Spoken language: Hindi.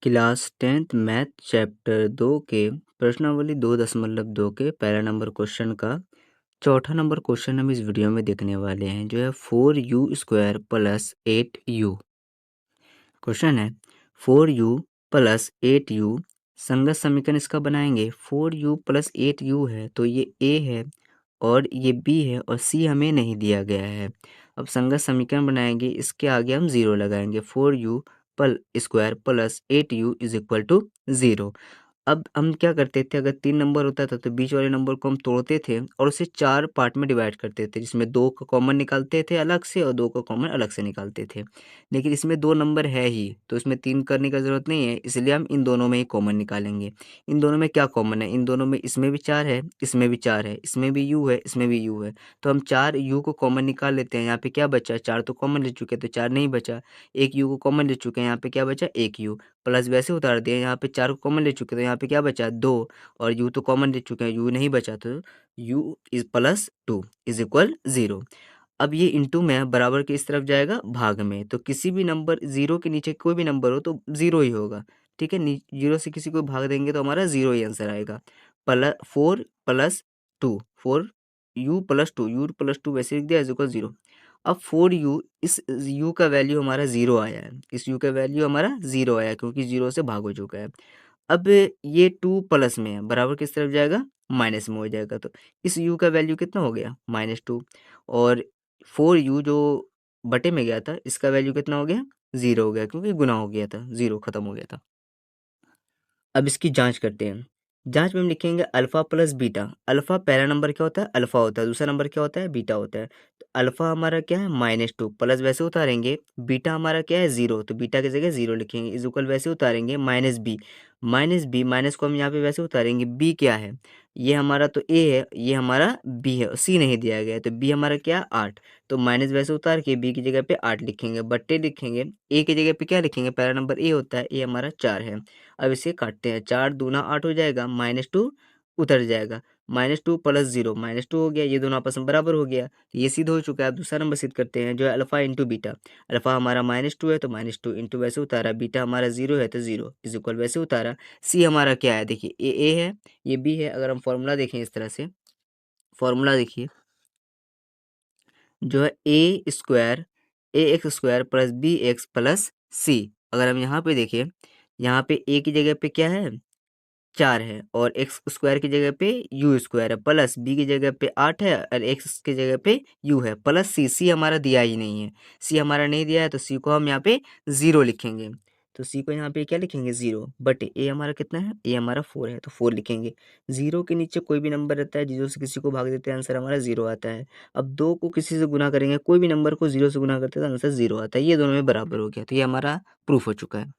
क्लास 10th मैथ चैप्टर 2 के प्रश्नावली 2.2 के पहला नंबर क्वेश्चन का चौथा नंबर क्वेश्चन हम इस वीडियो में देखने वाले हैं, जो है 4u² प्लस 8u। क्वेश्चन है 4u प्लस 8u संगत समीकरण इसका बनाएंगे। 4u प्लस 8u है तो ये a है और ये b है और c हमें नहीं दिया गया है। अब संगत समीकरण बनाएंगे, इसके आगे हम 0 लगाएंगे। 4u square plus 8u is equal to 0। अब हम क्या करते थे, अगर 3 नंबर होता था तो बीच वाले नंबर को हम तोड़ते थे और उसे 4 पार्ट में डिवाइड करते थे, जिसमें 2 का कॉमन निकालते थे अलग से और 2 का कॉमन अलग से निकालते थे। लेकिन इसमें 2 नंबर है ही तो इसमें 3 करने का ज़रूरत नहीं है, इसलिए हम इन दोनों में ही कॉमन निकालेंगे। इन दोनों में क्या कॉमन है, इन दोनों में इसमें भी 4 है, इसमें भी 4 है, इसमें भी u है, इसमें भी u है, तो हम 4 u को कॉमन निकाल लेते हैं। यहाँ पे क्या बचा, 4 तो कॉमन ले चुके तो 4 नहीं बचा। 1 u को कॉमन ले चुके हैं, यहाँ पे क्या बचा 1 u, प्लस वैसे उतार दिए, यहाँ पे 4 को कॉमन ले चुके तो यहाँ पे क्या बचा 2 और u तो कॉमन ले चुके हैं, u नहीं बचा तो u is plus 2 is equal 0। अब ये इंटू में बराबर के इस तरफ जाएगा भाग में, तो किसी भी नंबर 0 के नीचे कोई भी नंबर हो तो 0 ही होगा। ठीक है, 0 से किसी को भाग देंगे तो हमारा 0 ही आंसर आएगा। 4 plus 2 4 u plus 2 u plus 2 वैसे लिख दिया इज इक्वल 0। अब 4u, इस u का वैल्यू हमारा 0 आया है, इस u का वैल्यू हमारा 0 आया क्योंकि 0 से भाग हो चुका है। अब ये 2 प्लस में है, बराबर किस तरफ जाएगा, माइनस में हो जाएगा, तो इस u का वैल्यू कितना हो गया -2 और 4u जो बटे में गया था इसका वैल्यू कितना हो गया 0 हो गया क्योंकि गुना हो गया था, 0 खत्म हो गया था। अब इसकी जांच करते हैं। जांच में हम लिखेंगे अल्फा प्लस बीटा। अल्फा पहला नंबर क्या होता है, अल्फा होता है, दूसरा नंबर क्या होता है, बीटा होता है। तो अल्फा हमारा क्या है -2, प्लस वैसे उतारेंगे, बीटा हमारा क्या है 0, तो बीटा की जगह 0 लिखेंगे, इज इक्वल वैसे उतारेंगे -b, -b माइनस को हम यहाँ पे वैसे उतारेंगे, b क्या है, ये हमारा तो a है, ये हमारा b है, c नहीं दिया गया है तो b हमारा क्या है 8, तो माइनस वैसे उतार के b की जगह पे 8 लिखेंगे, बट्टे लिखेंगे, a की जगह पे क्या लिखेंगे, पहला नंबर a होता है, a हमारा 4 है। अब इसे काटते हैं, 4 दूना 8 हो जाएगा, -2 उतर जाएगा, -2 प्लस 0 -2 हो गया, ये दोनों आपस में बराबर हो गया, तो ये सिद्ध हो चुका है। अब दूसरा नंबर सिद्ध करते हैं, जो है अल्फा इंटू बीटा। अल्फा हमारा -2 है तो -2 इंटू वैसे उतारा, बीटा हमारा 0 है तो 0 इज इक्वल वैसे उतारा। सी हमारा क्या है, देखिए ए है, ये बी है। अगर हम फॉर्मूला देखें इस तरह से, फॉर्मूला देखिए जो है A X square plus B X plus C. अगर हम यहाँ पे देखें, यहाँ पे ए की जगह पे क्या है 4 है और एक्स स्क्वायर की जगह पे यू स्क्वायर है, प्लस बी की जगह पे 8 है और एक्स की जगह पे यू है, प्लस सी। सी हमारा दिया ही नहीं है, सी हमारा नहीं दिया है तो सी को हम यहाँ पे 0 लिखेंगे। तो सी को यहाँ पे क्या लिखेंगे 0, बट ए हमारा कितना है, ए हमारा 4 है तो 4 लिखेंगे। 0 के नीचे कोई भी नंबर रहता है, 0 से किसी को भाग देते हैं, आंसर हमारा 0 आता है। अब 2 को किसी से गुना करेंगे, कोई भी नंबर को 0 से गुना करते हैं तो आंसर 0 आता है, ये दोनों में बराबर हो गया, तो ये हमारा प्रूफ हो चुका है।